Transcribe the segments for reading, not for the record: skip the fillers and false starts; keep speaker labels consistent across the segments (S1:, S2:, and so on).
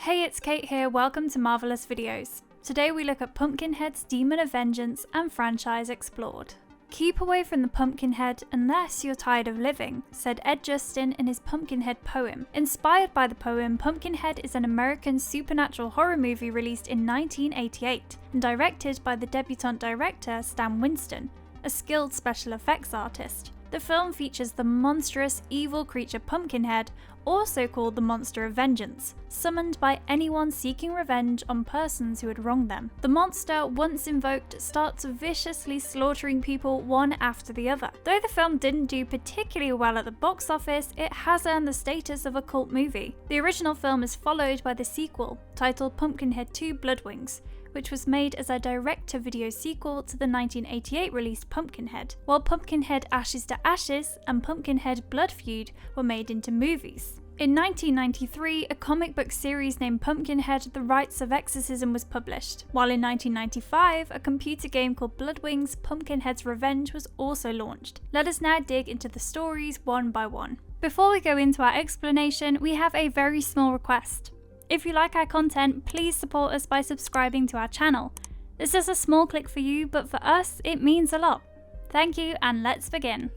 S1: Hey, it's Kate here, welcome to Marvelous Videos. Today we look at Pumpkinhead's Demon of Vengeance and franchise explored. Keep away from the Pumpkinhead unless you're tired of living, said Ed Justin in his Pumpkinhead poem. Inspired by the poem, Pumpkinhead is an American supernatural horror movie released in 1988 and directed by the debutant director Stan Winston, a skilled special effects artist. The film features the monstrous, evil creature Pumpkinhead, also called the Monster of Vengeance, summoned by anyone seeking revenge on persons who had wronged them. The monster, once invoked, starts viciously slaughtering people one after the other. Though the film didn't do particularly well at the box office, it has earned the status of a cult movie. The original film is followed by the sequel, titled Pumpkinhead 2 Bloodwings, which was made as a direct-to-video sequel to the 1988 release Pumpkinhead, while Pumpkinhead Ashes to Ashes and Pumpkinhead Blood Feud were made into movies. In 1993, a comic book series named Pumpkinhead The Rites of Exorcism was published, while in 1995, a computer game called Bloodwings Pumpkinhead's Revenge was also launched. Let us now dig into the stories one by one. Before we go into our explanation, we have a very small request. If you like our content, please support us by subscribing to our channel. This is a small click for you, but for us, it means a lot. Thank you, and let's begin.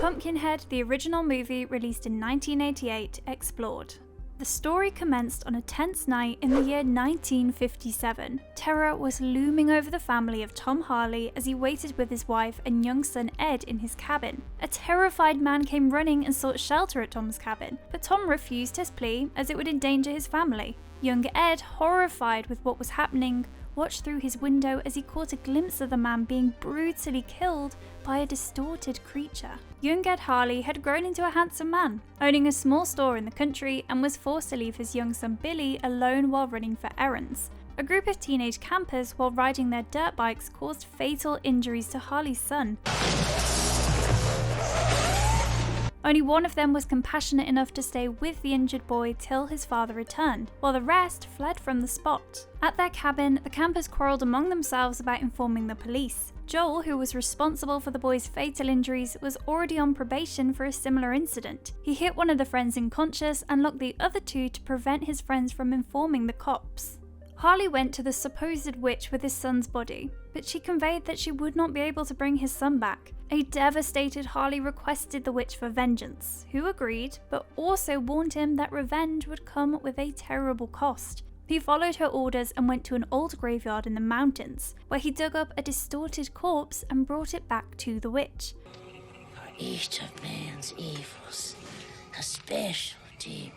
S1: Pumpkinhead, the original movie released in 1988, explored. The story commenced on a tense night in the year 1957. Terror was looming over the family of Tom Harley as he waited with his wife and young son Ed in his cabin. A terrified man came running and sought shelter at Tom's cabin, but Tom refused his plea as it would endanger his family. Young Ed, horrified with what was happening, watched through his window as he caught a glimpse of the man being brutally killed by a distorted creature. Young Ed Harley had grown into a handsome man, owning a small store in the country, and was forced to leave his young son Billy alone while running for errands. A group of teenage campers, while riding their dirt bikes, caused fatal injuries to Harley's son. Only one of them was compassionate enough to stay with the injured boy till his father returned, while the rest fled from the spot. At their cabin, the campers quarreled among themselves about informing the police. Joel, who was responsible for the boy's fatal injuries, was already on probation for a similar incident. He hit one of the friends unconscious and locked the other two to prevent his friends from informing the cops. Harley went to the supposed witch with his son's body, but she conveyed that she would not be able to bring his son back. A devastated Harley requested the witch for vengeance, who agreed, but also warned him that revenge would come with a terrible cost. He followed her orders and went to an old graveyard in the mountains, where he dug up a distorted corpse and brought it back to the witch.
S2: For each of man's evils, a special demon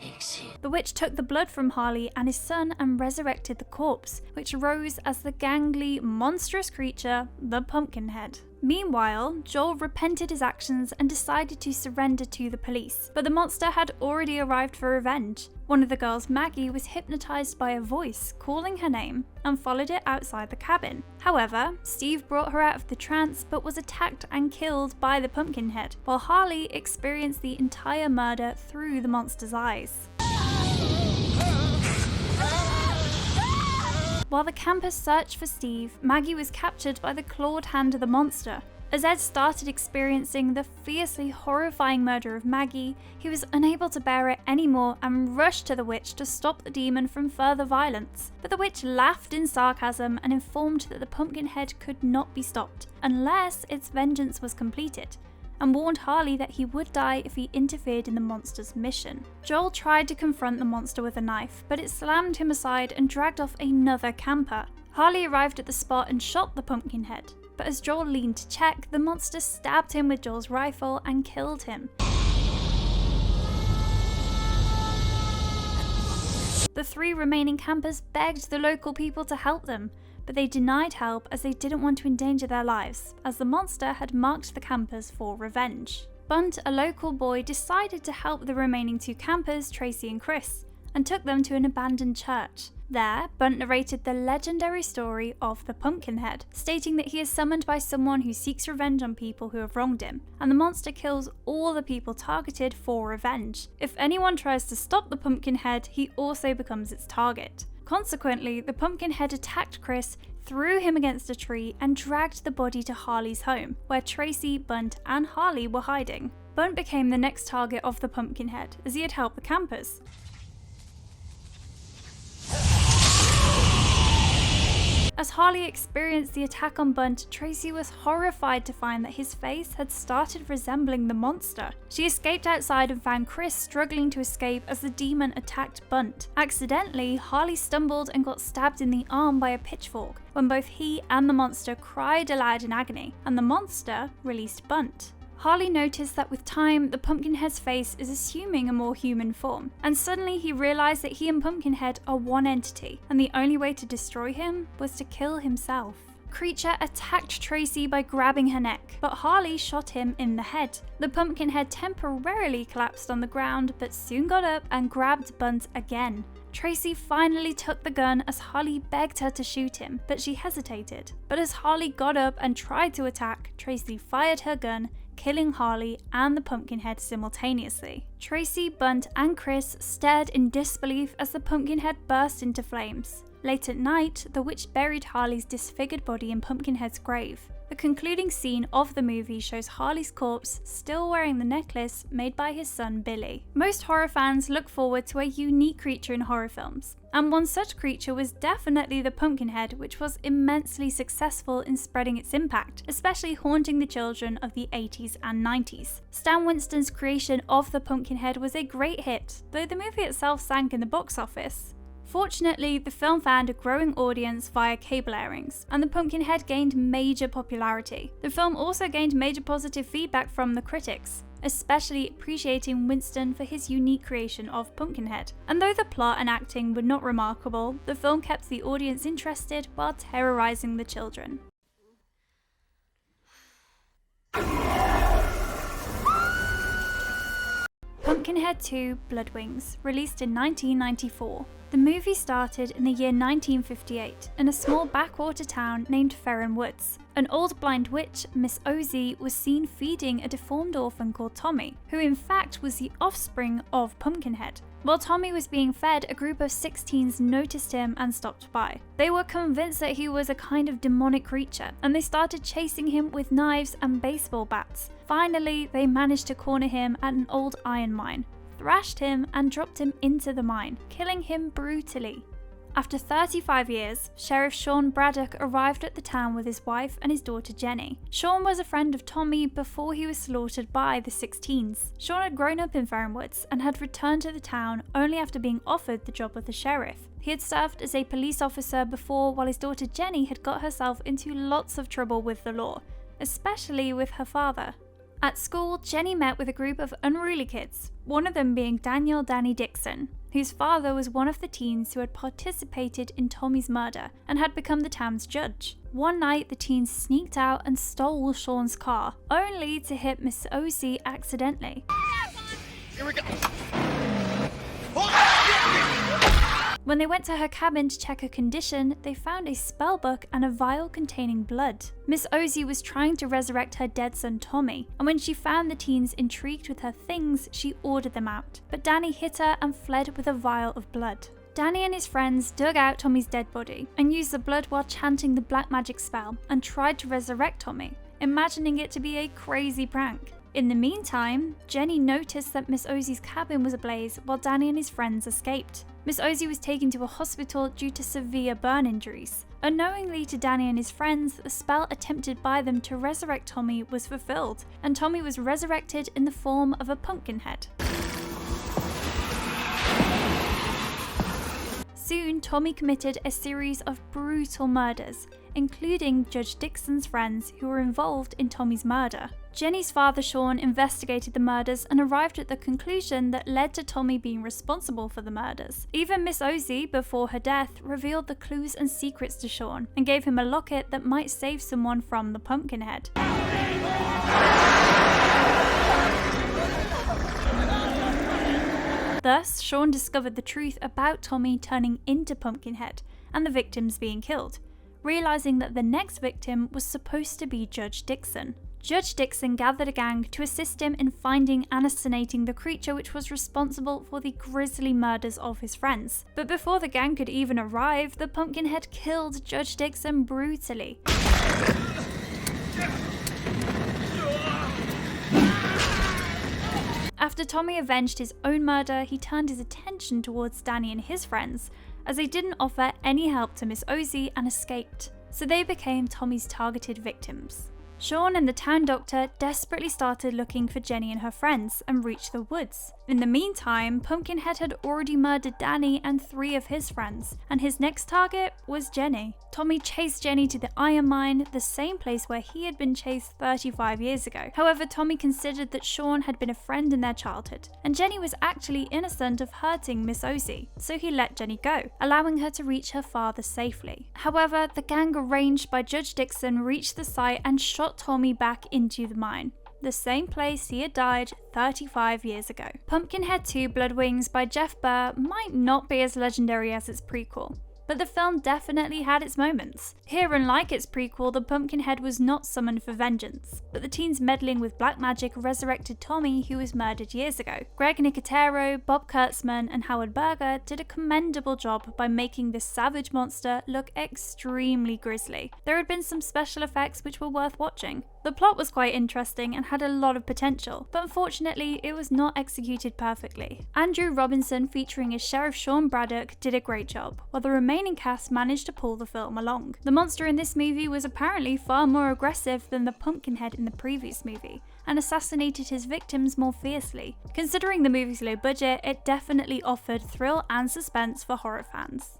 S2: exists.
S1: The witch took the blood from Harley and his son and resurrected the corpse, which rose as the gangly, monstrous creature, the Pumpkinhead. Meanwhile, Joel repented his actions and decided to surrender to the police, but the monster had already arrived for revenge. One of the girls, Maggie, was hypnotized by a voice calling her name and followed it outside the cabin. However, Steve brought her out of the trance but was attacked and killed by the Pumpkinhead, while Harley experienced the entire murder through the monster's eyes. While the campers searched for Steve, Maggie was captured by the clawed hand of the monster. As Ed started experiencing the fiercely horrifying murder of Maggie, he was unable to bear it anymore and rushed to the witch to stop the demon from further violence. But the witch laughed in sarcasm and informed that the Pumpkinhead could not be stopped unless its vengeance was completed, and warned Harley that he would die if he interfered in the monster's mission. Joel tried to confront the monster with a knife, but it slammed him aside and dragged off another camper. Harley arrived at the spot and shot the Pumpkinhead, but as Joel leaned to check, the monster stabbed him with Joel's rifle and killed him. The three remaining campers begged the local people to help them, but they denied help as they didn't want to endanger their lives, as the monster had marked the campers for revenge. Bunt, a local boy, decided to help the remaining two campers, Tracy and Chris, and took them to an abandoned church. There, Bunt narrated the legendary story of the Pumpkinhead, stating that he is summoned by someone who seeks revenge on people who have wronged him, and the monster kills all the people targeted for revenge. If anyone tries to stop the Pumpkinhead, he also becomes its target. Consequently, the Pumpkinhead attacked Chris, threw him against a tree, and dragged the body to Harley's home, where Tracy, Bunt, and Harley were hiding. Bunt became the next target of the Pumpkinhead, as he had helped the campers. As Harley experienced the attack on Bunt, Tracy was horrified to find that his face had started resembling the monster. She escaped outside and found Chris struggling to escape as the demon attacked Bunt. Accidentally, Harley stumbled and got stabbed in the arm by a pitchfork, when both he and the monster cried aloud in agony, and the monster released Bunt. Harley noticed that with time, the Pumpkinhead's face is assuming a more human form, and suddenly he realised that he and Pumpkinhead are one entity, and the only way to destroy him was to kill himself. Creature attacked Tracy by grabbing her neck, but Harley shot him in the head. The Pumpkinhead temporarily collapsed on the ground, but soon got up and grabbed Bunt again. Tracy finally took the gun as Harley begged her to shoot him, but she hesitated. But as Harley got up and tried to attack, Tracy fired her gun, killing Harley and the Pumpkinhead simultaneously. Tracy, Bunt, and Chris stared in disbelief as the Pumpkinhead burst into flames. Late at night, the witch buried Harley's disfigured body in Pumpkinhead's grave. The concluding scene of the movie shows Harley's corpse still wearing the necklace made by his son Billy. Most horror fans look forward to a unique creature in horror films, and one such creature was definitely the Pumpkinhead, which was immensely successful in spreading its impact, especially haunting the children of the 80s and 90s. Stan Winston's creation of the Pumpkinhead was a great hit, though the movie itself sank in the box office. Fortunately, the film found a growing audience via cable airings, and the Pumpkinhead gained major popularity. The film also gained major positive feedback from the critics, especially appreciating Winston for his unique creation of Pumpkinhead. And though the plot and acting were not remarkable, the film kept the audience interested while terrorizing the children. Pumpkinhead 2 Bloodwings, released in 1994. The movie started in the year 1958 in a small backwater town named Ferren Woods. An old blind witch, Miss Ozzie, was seen feeding a deformed orphan called Tommy, who in fact was the offspring of Pumpkinhead. While Tommy was being fed, a group of 6 teens noticed him and stopped by. They were convinced that he was a kind of demonic creature, and they started chasing him with knives and baseball bats. Finally, they managed to corner him at an old iron mine, thrashed him and dropped him into the mine, killing him brutally. After 35 years, Sheriff Sean Braddock arrived at the town with his wife and his daughter Jenny. Sean was a friend of Tommy before he was slaughtered by the 6 teens. Sean had grown up in Ferren Woods and had returned to the town only after being offered the job of the sheriff. He had served as a police officer before, while his daughter Jenny had got herself into lots of trouble with the law, especially with her father. At school, Jenny met with a group of unruly kids, one of them being Daniel Danny Dixon, whose father was one of the teens who had participated in Tommy's murder and had become the town's judge. One night, the teens sneaked out and stole Sean's car, only to hit Miss Ozzie accidentally.
S3: Here we go.
S1: When they went to her cabin to check her condition, they found a spellbook and a vial containing blood. Miss Ozzie was trying to resurrect her dead son Tommy, and when she found the teens intrigued with her things, she ordered them out. But Danny hit her and fled with a vial of blood. Danny and his friends dug out Tommy's dead body and used the blood while chanting the black magic spell and tried to resurrect Tommy, imagining it to be a crazy prank. In the meantime, Jenny noticed that Miss Ozzie's cabin was ablaze while Danny and his friends escaped. Miss Ozzie was taken to a hospital due to severe burn injuries. Unknowingly to Danny and his friends, the spell attempted by them to resurrect Tommy was fulfilled, and Tommy was resurrected in the form of a Pumpkinhead. Soon, Tommy committed a series of brutal murders, including Judge Dixon's friends who were involved in Tommy's murder. Jenny's father Sean investigated the murders and arrived at the conclusion that led to Tommy being responsible for the murders. Even Miss Ozzie, before her death, revealed the clues and secrets to Sean and gave him a locket that might save someone from the Pumpkinhead. Thus, Sean discovered the truth about Tommy turning into Pumpkinhead and the victims being killed, realizing that the next victim was supposed to be Judge Dixon. Judge Dixon gathered a gang to assist him in finding and assassinating the creature which was responsible for the grisly murders of his friends. But before the gang could even arrive, the Pumpkinhead killed Judge Dixon brutally. After Tommy avenged his own murder, he turned his attention towards Danny and his friends, as they didn't offer any help to Miss Ozzy and escaped, so they became Tommy's targeted victims. Sean and the town doctor desperately started looking for Jenny and her friends and reached the woods. In the meantime, Pumpkinhead had already murdered Danny and 3 of his friends, and his next target was Jenny. Tommy chased Jenny to the iron mine, the same place where he had been chased 35 years ago. However, Tommy considered that Sean had been a friend in their childhood, and Jenny was actually innocent of hurting Miss Ozzy, so he let Jenny go, allowing her to reach her father safely. However, the gang arranged by Judge Dixon reached the site and shot Tommy back into the mine, the same place he had died 35 years ago. Pumpkinhead 2 Bloodwings by Jeff Burr might not be as legendary as its prequel, but the film definitely had its moments. Here, unlike its prequel, the Pumpkinhead was not summoned for vengeance, but the teens meddling with black magic resurrected Tommy, who was murdered years ago. Greg Nicotero, Bob Kurtzman, and Howard Berger did a commendable job by making this savage monster look extremely grisly. There had been some special effects which were worth watching. The plot was quite interesting and had a lot of potential, but unfortunately it was not executed perfectly. Andrew Robinson, featuring as Sheriff Sean Braddock, did a great job, while the remaining cast managed to pull the film along. The monster in this movie was apparently far more aggressive than the Pumpkinhead in the previous movie, and assassinated his victims more fiercely. Considering the movie's low budget, it definitely offered thrill and suspense for horror fans.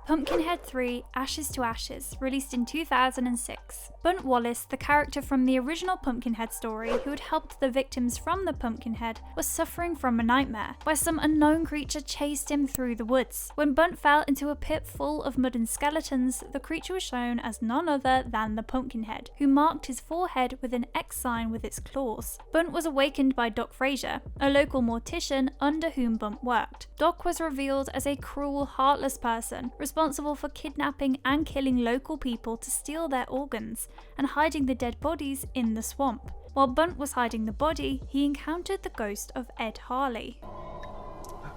S1: Pumpkinhead 3 Ashes to Ashes, released in 2006. Bunt Wallace, the character from the original Pumpkinhead story who had helped the victims from the Pumpkinhead, was suffering from a nightmare, where some unknown creature chased him through the woods. When Bunt fell into a pit full of mud and skeletons, the creature was shown as none other than the Pumpkinhead, who marked his forehead with an X sign with its claws. Bunt was awakened by Doc Fraser, a local mortician under whom Bunt worked. Doc was revealed as a cruel, heartless person, responsible for kidnapping and killing local people to steal their organs and hiding the dead bodies in the swamp. While Bunt was hiding the body, he encountered the ghost of Ed Harley.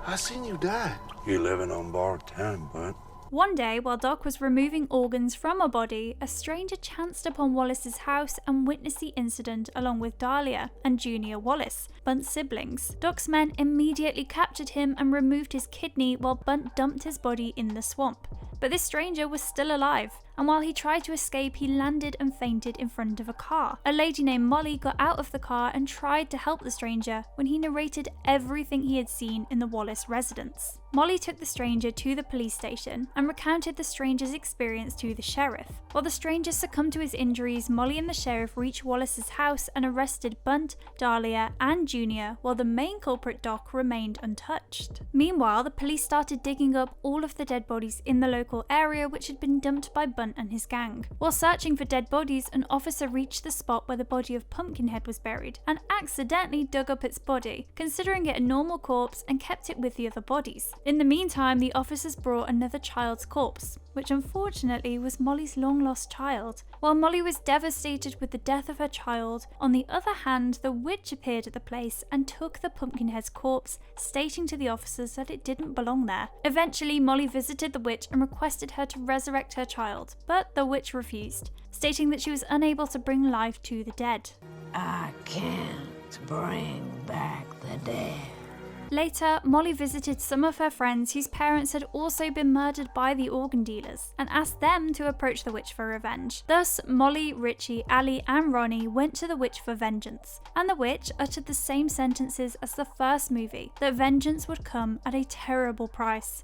S3: I seen you die.
S4: You living on borrowed time, Bunt.
S1: One day, while Doc was removing organs from a body, a stranger chanced upon Wallace's house and witnessed the incident along with Dahlia and Junior Wallace, Bunt's siblings. Doc's men immediately captured him and removed his kidney while Bunt dumped his body in the swamp. But this stranger was still alive, and while he tried to escape, he landed and fainted in front of a car. A lady named Molly got out of the car and tried to help the stranger when he narrated everything he had seen in the Wallace residence. Molly took the stranger to the police station and recounted the stranger's experience to the sheriff. While the stranger succumbed to his injuries, Molly and the sheriff reached Wallace's house and arrested Bunt, Dahlia, and Junior, while the main culprit Doc remained untouched. Meanwhile, the police started digging up all of the dead bodies in the local area which had been dumped by Bunt and his gang. While searching for dead bodies, an officer reached the spot where the body of Pumpkinhead was buried and accidentally dug up its body, considering it a normal corpse, and kept it with the other bodies. In the meantime, the officers brought another child's corpse, which unfortunately was Molly's long-lost child. While Molly was devastated with the death of her child, on the other hand, the witch appeared at the place and took the Pumpkinhead's corpse, stating to the officers that it didn't belong there. Eventually, Molly visited the witch and requested her to resurrect her child, but the witch refused, stating that she was unable to bring life to the dead.
S2: I can't bring back the dead.
S1: Later, Molly visited some of her friends whose parents had also been murdered by the organ dealers and asked them to approach the witch for revenge. Thus, Molly, Richie, Ali, and Ronnie went to the witch for vengeance, and the witch uttered the same sentences as the first movie, that vengeance would come at a terrible price.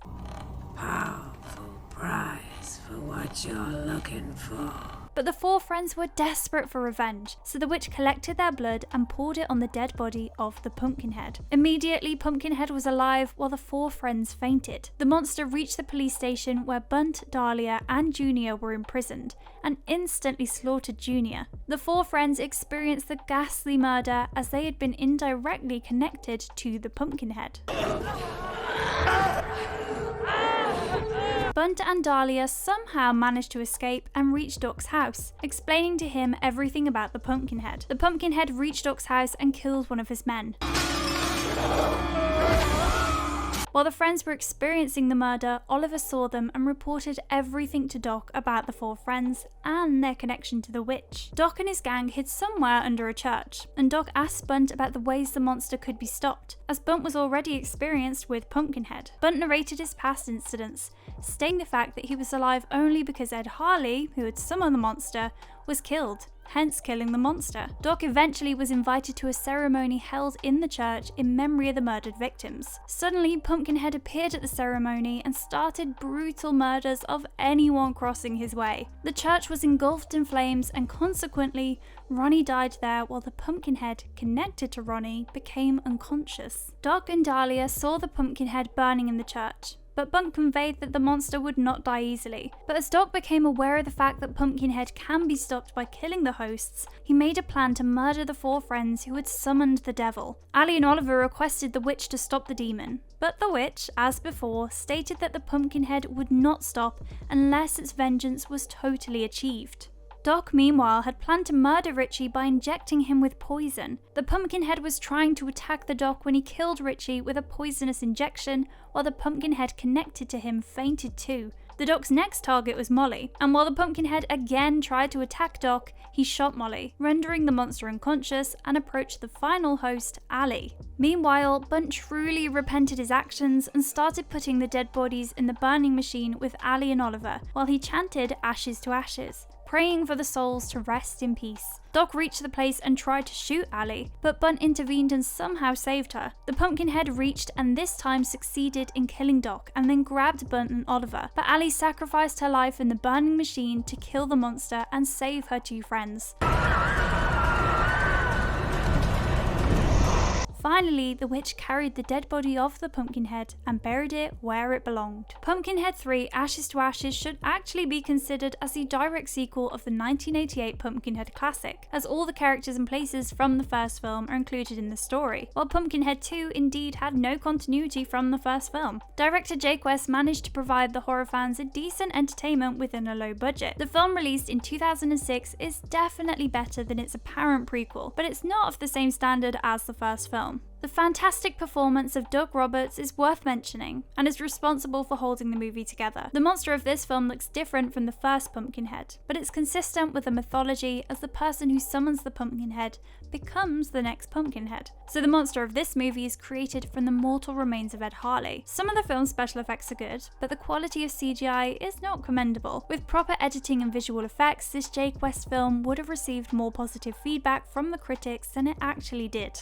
S2: Powerful price for what you're looking for.
S1: But the four friends were desperate for revenge, so the witch collected their blood and poured it on the dead body of the Pumpkinhead. Immediately, Pumpkinhead was alive while the four friends fainted. The monster reached the police station where Bunt, Dahlia, and Junior were imprisoned, and instantly slaughtered Junior. The four friends experienced the ghastly murder as they had been indirectly connected to the Pumpkinhead. Bunt and Dahlia somehow manage to escape and reach Doc's house, explaining to him everything about the Pumpkinhead. The Pumpkinhead reached Doc's house and killed one of his men. While the friends were experiencing the murder, Oliver saw them and reported everything to Doc about the four friends and their connection to the witch. Doc and his gang hid somewhere under a church, and Doc asked Bunt about the ways the monster could be stopped, as Bunt was already experienced with Pumpkinhead. Bunt narrated his past incidents, stating the fact that he was alive only because Ed Harley, who had summoned the monster, was killed, hence killing the monster. Doc eventually was invited to a ceremony held in the church in memory of the murdered victims. Suddenly, Pumpkinhead appeared at the ceremony and started brutal murders of anyone crossing his way. The church was engulfed in flames, and consequently, Ronnie died there while the Pumpkinhead, connected to Ronnie, became unconscious. Doc and Dahlia saw the Pumpkinhead burning in the church, but Bunt conveyed that the monster would not die easily. But as Doc became aware of the fact that Pumpkinhead can be stopped by killing the hosts, he made a plan to murder the four friends who had summoned the devil. Ali and Oliver requested the witch to stop the demon, but the witch, as before, stated that the Pumpkinhead would not stop unless its vengeance was totally achieved. Doc, meanwhile, had planned to murder Richie by injecting him with poison. The Pumpkinhead was trying to attack the Doc when he killed Richie with a poisonous injection, while the Pumpkinhead connected to him fainted too. The Doc's next target was Molly, and while the Pumpkinhead again tried to attack Doc, he shot Molly, rendering the monster unconscious, and approached the final host, Ali. Meanwhile, Bunt truly repented his actions and started putting the dead bodies in the burning machine with Ali and Oliver, while he chanted Ashes to Ashes, praying for the souls to rest in peace. Doc reached the place and tried to shoot Ali, but Bunt intervened and somehow saved her. The Pumpkinhead reached and this time succeeded in killing Doc, and then grabbed Bunt and Oliver, but Ali sacrificed her life in the burning machine to kill the monster and save her two friends. Finally, the witch carried the dead body of the Pumpkinhead and buried it where it belonged. Pumpkinhead 3 Ashes to Ashes should actually be considered as the direct sequel of the 1988 Pumpkinhead classic, as all the characters and places from the first film are included in the story, while Pumpkinhead 2 indeed had no continuity from the first film. Director Jake West managed to provide the horror fans a decent entertainment within a low budget. The film, released in 2006, is definitely better than its apparent prequel, but it's not of the same standard as the first film. The fantastic performance of Doug Roberts is worth mentioning, and is responsible for holding the movie together. The monster of this film looks different from the first Pumpkinhead, but it's consistent with the mythology, as the person who summons the Pumpkinhead becomes the next Pumpkinhead. So the monster of this movie is created from the mortal remains of Ed Harley. Some of the film's special effects are good, but the quality of CGI is not commendable. With proper editing and visual effects, this Jake West film would have received more positive feedback from the critics than it actually did.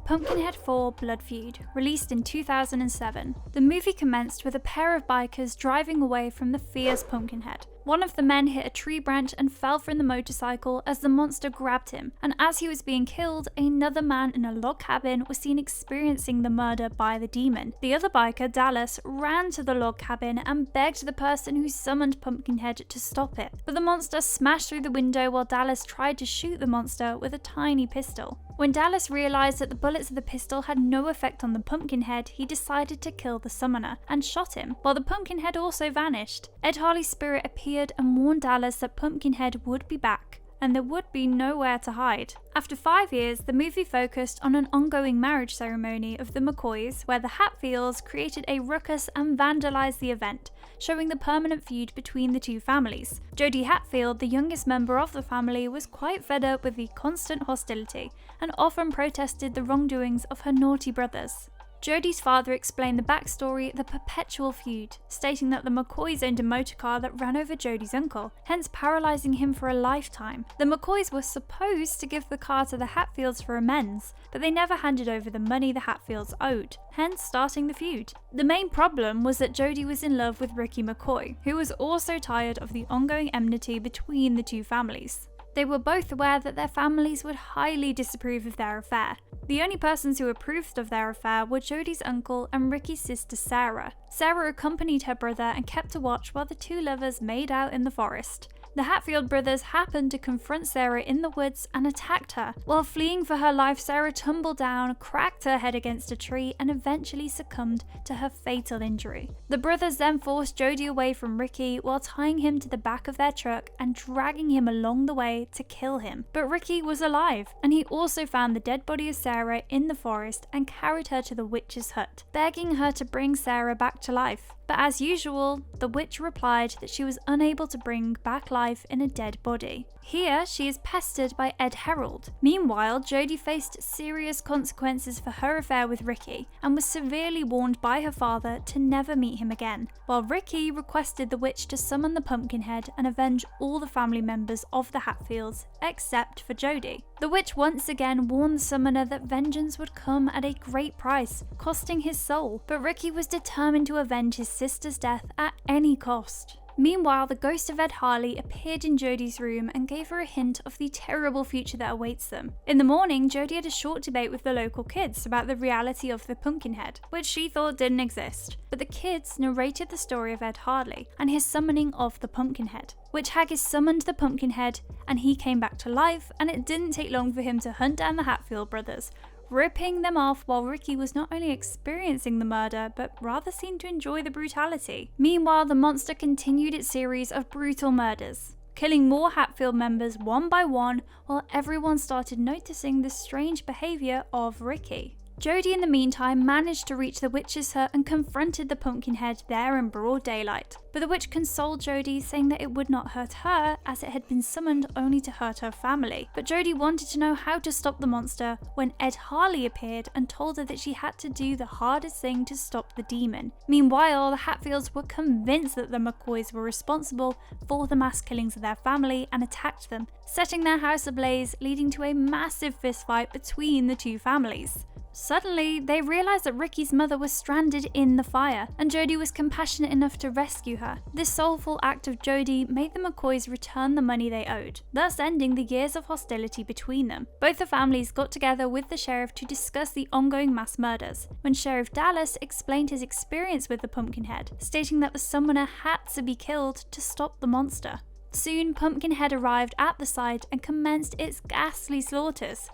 S1: Pumpkinhead 4 Blood Feud, released in 2007. The movie commenced with a pair of bikers driving away from the fierce Pumpkinhead. One of the men hit a tree branch and fell from the motorcycle as the monster grabbed him, and as he was being killed, another man in a log cabin was seen experiencing the murder by the demon. The other biker, Dallas, ran to the log cabin and begged the person who summoned Pumpkinhead to stop it, but the monster smashed through the window while Dallas tried to shoot the monster with a tiny pistol. When Dallas realised that the bullets of the pistol had no effect on the Pumpkinhead, he decided to kill the summoner and shot him, while the Pumpkinhead also vanished. Ed Harley's spirit appeared and warned Dallas that Pumpkinhead would be back, and there would be nowhere to hide. After 5 years, the movie focused on an ongoing marriage ceremony of the McCoys, where the Hatfields created a ruckus and vandalised the event, showing the permanent feud between the two families. Jodie Hatfield, the youngest member of the family, was quite fed up with the constant hostility, and often protested the wrongdoings of her naughty brothers. Jodie's father explained the backstory, the perpetual feud, stating that the McCoys owned a motorcar that ran over Jodie's uncle, hence paralysing him for a lifetime. The McCoys were supposed to give the car to the Hatfields for amends, but they never handed over the money the Hatfields owed, hence starting the feud. The main problem was that Jodie was in love with Ricky McCoy, who was also tired of the ongoing enmity between the two families. They were both aware that their families would highly disapprove of their affair. The only persons who approved of their affair were Jodie's uncle and Ricky's sister Sarah. Sarah accompanied her brother and kept a watch while the two lovers made out in the forest. The Hatfield brothers happened to confront Sarah in the woods and attacked her. While fleeing for her life, Sarah tumbled down, cracked her head against a tree, and eventually succumbed to her fatal injury. The brothers then forced Jody away from Ricky while tying him to the back of their truck and dragging him along the way to kill him. But Ricky was alive, and he also found the dead body of Sarah in the forest and carried her to the witch's hut, begging her to bring Sarah back to life. But as usual, the witch replied that she was unable to bring back life in a dead body. Here, she is pestered by Ed Herald. Meanwhile, Jody faced serious consequences for her affair with Ricky and was severely warned by her father to never meet him again, while Ricky requested the witch to summon the Pumpkinhead and avenge all the family members of the Hatfields, except for Jody. The witch once again warned the summoner that vengeance would come at a great price, costing his soul, but Ricky was determined to avenge his sister's death at any cost. Meanwhile, the ghost of Ed Harley appeared in Jody's room and gave her a hint of the terrible future that awaits them. In the morning, Jody had a short debate with the local kids about the reality of the Pumpkinhead, which she thought didn't exist. But the kids narrated the story of Ed Harley and his summoning of the Pumpkinhead. Witch Haggis summoned the Pumpkinhead and he came back to life, and it didn't take long for him to hunt down the Hatfield brothers, ripping them off while Ricky was not only experiencing the murder, but rather seemed to enjoy the brutality. Meanwhile, the monster continued its series of brutal murders, killing more Hatfield members one by one while everyone started noticing the strange behaviour of Ricky. Jody in the meantime managed to reach the witch's hut and confronted the Pumpkinhead there in broad daylight, but the witch consoled Jody, saying that it would not hurt her as it had been summoned only to hurt her family. But Jody wanted to know how to stop the monster when Ed Harley appeared and told her that she had to do the hardest thing to stop the demon. Meanwhile, the Hatfields were convinced that the McCoys were responsible for the mass killings of their family and attacked them, setting their house ablaze, leading to a massive fistfight between the two families. Suddenly, they realised that Ricky's mother was stranded in the fire, and Jody was compassionate enough to rescue her. This soulful act of Jody made the McCoys return the money they owed, thus ending the years of hostility between them. Both the families got together with the sheriff to discuss the ongoing mass murders, when Sheriff Dallas explained his experience with the Pumpkinhead, stating that the summoner had to be killed to stop the monster. Soon, Pumpkinhead arrived at the site and commenced its ghastly slaughters.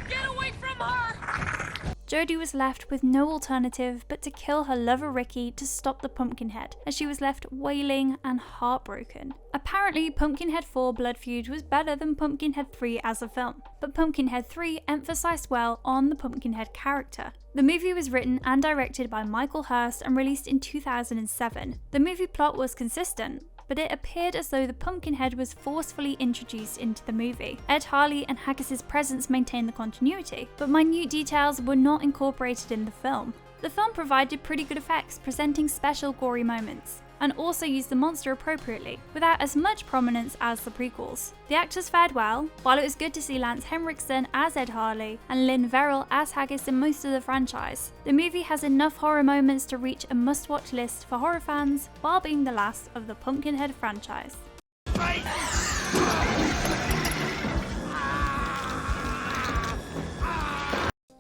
S5: Get away from her!
S1: Jody was left with no alternative but to kill her lover Ricky to stop the Pumpkinhead, as she was left wailing and heartbroken. Apparently, Pumpkinhead 4 Blood Feud was better than Pumpkinhead 3 as a film, but Pumpkinhead 3 emphasised well on the Pumpkinhead character. The movie was written and directed by Michael Hurst and released in 2007. The movie plot was consistent, but it appeared as though the Pumpkinhead was forcefully introduced into the movie. Ed Harley and Haggis' presence maintained the continuity, but minute details were not incorporated in the film. The film provided pretty good effects, presenting special gory moments, and also used the monster appropriately, without as much prominence as the prequels. The actors fared well, while it was good to see Lance Henriksen as Ed Harley and Lynn Verrill as Haggis in most of the franchise. The movie has enough horror moments to reach a must-watch list for horror fans, while being the last of the Pumpkinhead franchise.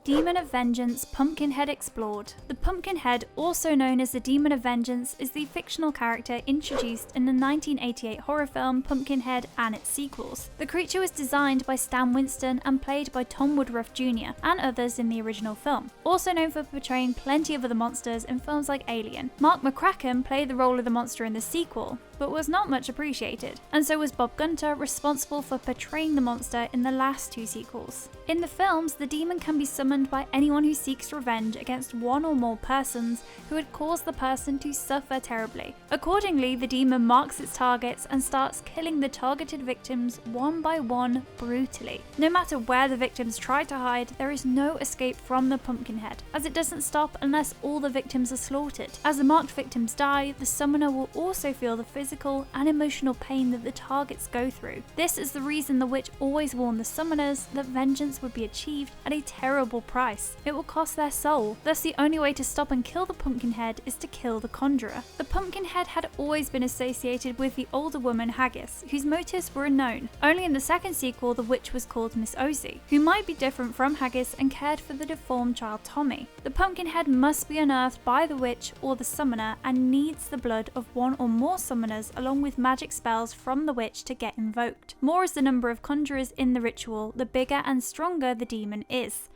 S1: Demon of Vengeance, Pumpkinhead Explored. The Pumpkinhead, also known as the Demon of Vengeance, is the fictional character introduced in the 1988 horror film Pumpkinhead and its sequels. The creature was designed by Stan Winston and played by Tom Woodruff Jr. and others in the original film. Also known for portraying plenty of other monsters in films like Alien. Mark McCracken played the role of the monster in the sequel, but was not much appreciated, and so was Bob Gunter, responsible for portraying the monster in the last two sequels. In the films, the demon can be summoned by anyone who seeks revenge against one or more persons who had caused the person to suffer terribly. Accordingly, the demon marks its targets and starts killing the targeted victims one by one brutally. No matter where the victims try to hide, there is no escape from the Pumpkinhead, as it doesn't stop unless all the victims are slaughtered. As the marked victims die, the summoner will also feel the physical and emotional pain that the targets go through. This is the reason the witch always warned the summoners that vengeance would be achieved at a terrible price. It will cost their soul. Thus, the only way to stop and kill the Pumpkinhead is to kill the conjurer. The Pumpkinhead had always been associated with the older woman Haggis, whose motives were unknown. Only in the second sequel, the witch was called Miss Ozzy, who might be different from Haggis and cared for the deformed child Tommy. The Pumpkinhead must be unearthed by the witch or the summoner and needs the blood of one or more summoners along with magic spells from the witch to get invoked. More is the number of conjurers in the ritual, the bigger and stronger the demon is.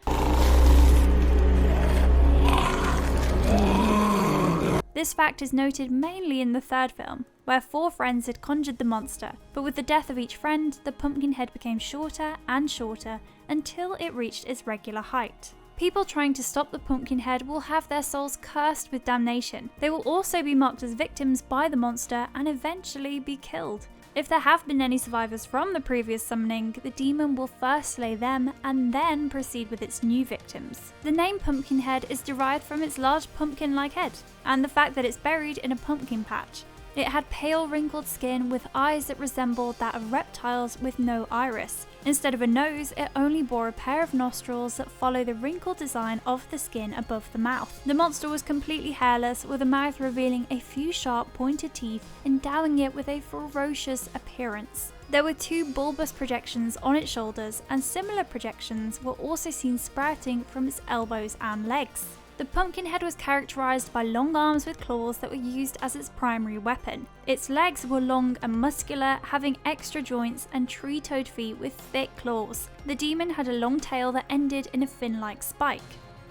S1: This fact is noted mainly in the third film, where 4 friends had conjured the monster, but with the death of each friend, the Pumpkinhead became shorter and shorter until it reached its regular height. People trying to stop the Pumpkinhead will have their souls cursed with damnation. They will also be marked as victims by the monster and eventually be killed. If there have been any survivors from the previous summoning, the demon will first slay them and then proceed with its new victims. The name Pumpkinhead is derived from its large pumpkin-like head, and the fact that it's buried in a pumpkin patch. It had pale wrinkled skin with eyes that resembled that of reptiles with no iris. Instead of a nose, it only bore a pair of nostrils that follow the wrinkled design of the skin above the mouth. The monster was completely hairless, with a mouth revealing a few sharp pointed teeth, endowing it with a ferocious appearance. There were 2 bulbous projections on its shoulders, and similar projections were also seen sprouting from its elbows and legs. The Pumpkinhead was characterised by long arms with claws that were used as its primary weapon. Its legs were long and muscular, having extra joints and tree-toed feet with thick claws. The demon had a long tail that ended in a fin-like spike.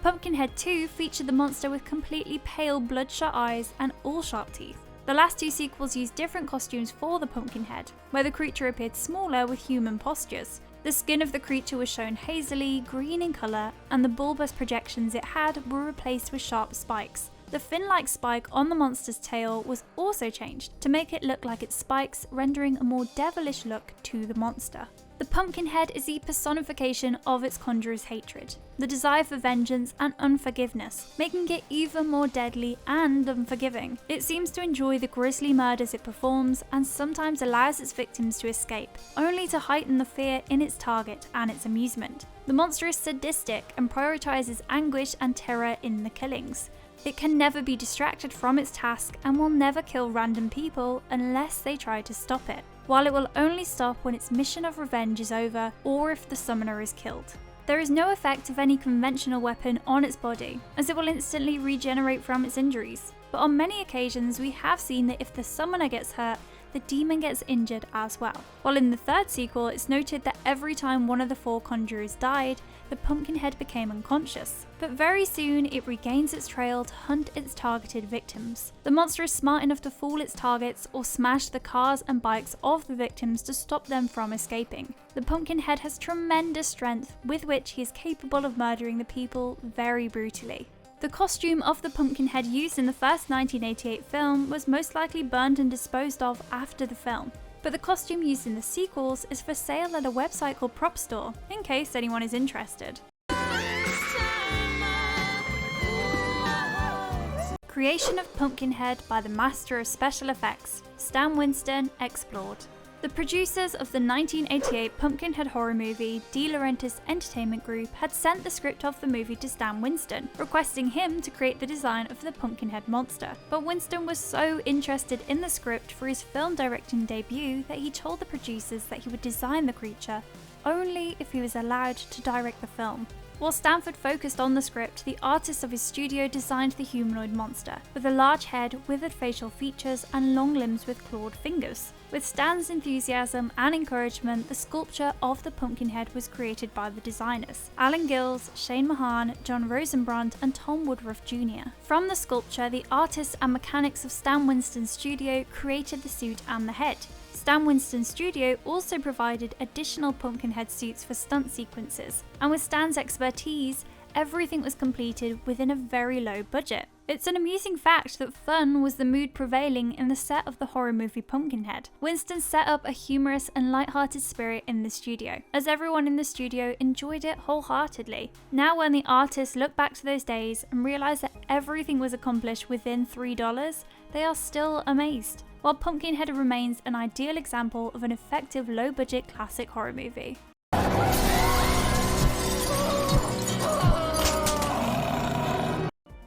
S1: Pumpkinhead 2 featured the monster with completely pale bloodshot eyes and all sharp teeth. The last 2 sequels used different costumes for the Pumpkinhead, where the creature appeared smaller with human postures. The skin of the creature was shown hazily green in colour, and the bulbous projections it had were replaced with sharp spikes. The fin-like spike on the monster's tail was also changed to make it look like its spikes, rendering a more devilish look to the monster. The Pumpkinhead is the personification of its conjurer's hatred, the desire for vengeance and unforgiveness, making it even more deadly and unforgiving. It seems to enjoy the grisly murders it performs and sometimes allows its victims to escape, only to heighten the fear in its target and its amusement. The monster is sadistic and prioritizes anguish and terror in the killings. It can never be distracted from its task and will never kill random people unless they try to stop it, while it will only stop when its mission of revenge is over or if the summoner is killed. There is no effect of any conventional weapon on its body, as it will instantly regenerate from its injuries, but on many occasions we have seen that if the summoner gets hurt, the demon gets injured as well. While in the third sequel, it's noted that every time one of the 4 conjurers died, the Pumpkinhead became unconscious, but very soon it regains its trail to hunt its targeted victims. The monster is smart enough to fool its targets or smash the cars and bikes of the victims to stop them from escaping. The Pumpkinhead has tremendous strength with which he is capable of murdering the people very brutally. The costume of the Pumpkinhead used in the first 1988 film was most likely burned and disposed of after the film, but the costume used in the sequels is for sale at a website called Prop Store, in case anyone is interested. Creation of Pumpkinhead by the master of special effects, Stan Winston, explored. The producers of the 1988 Pumpkinhead horror movie, De Laurentiis Entertainment Group, had sent the script of the movie to Stan Winston, requesting him to create the design of the Pumpkinhead monster. But Winston was so interested in the script for his film directing debut that he told the producers that he would design the creature only if he was allowed to direct the film. While Stanford focused on the script, the artists of his studio designed the humanoid monster, with a large head, withered facial features, and long limbs with clawed fingers. With Stan's enthusiasm and encouragement, the sculpture of the Pumpkinhead was created by the designers, Alan Gills, Shane Mahan, John Rosenbrandt, and Tom Woodruff Jr. From the sculpture, the artists and mechanics of Stan Winston's studio created the suit and the head. Stan Winston's studio also provided additional Pumpkinhead suits for stunt sequences, and with Stan's expertise, everything was completed within a very low budget. It's an amusing fact that fun was the mood prevailing in the set of the horror movie Pumpkinhead. Winston set up a humorous and light-hearted spirit in the studio, as everyone in the studio enjoyed it wholeheartedly. Now when the artists look back to those days and realise that everything was accomplished within $3, they are still amazed. While Pumpkinhead remains an ideal example of an effective low-budget classic horror movie.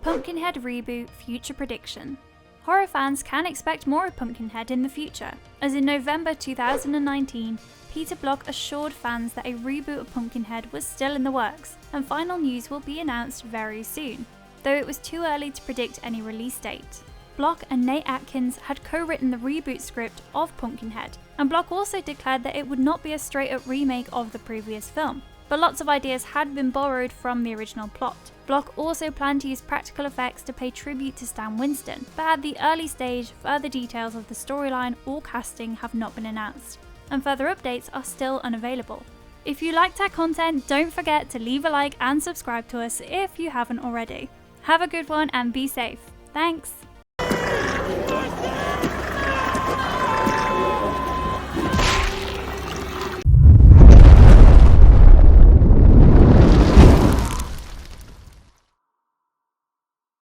S1: Pumpkinhead Reboot Future Prediction. Horror fans can expect more of Pumpkinhead in the future, as in November 2019, Peter Block assured fans that a reboot of Pumpkinhead was still in the works, and final news will be announced very soon, though it was too early to predict any release date. Block and Nate Atkins had co-written the reboot script of Pumpkinhead, and Block also declared that it would not be a straight-up remake of the previous film, but lots of ideas had been borrowed from the original plot. Block also planned to use practical effects to pay tribute to Stan Winston, but at the early stage, further details of the storyline or casting have not been announced, and further updates are still unavailable. If you liked our content, don't forget to leave a like and subscribe to us if you haven't already. Have a good one and be safe. Thanks!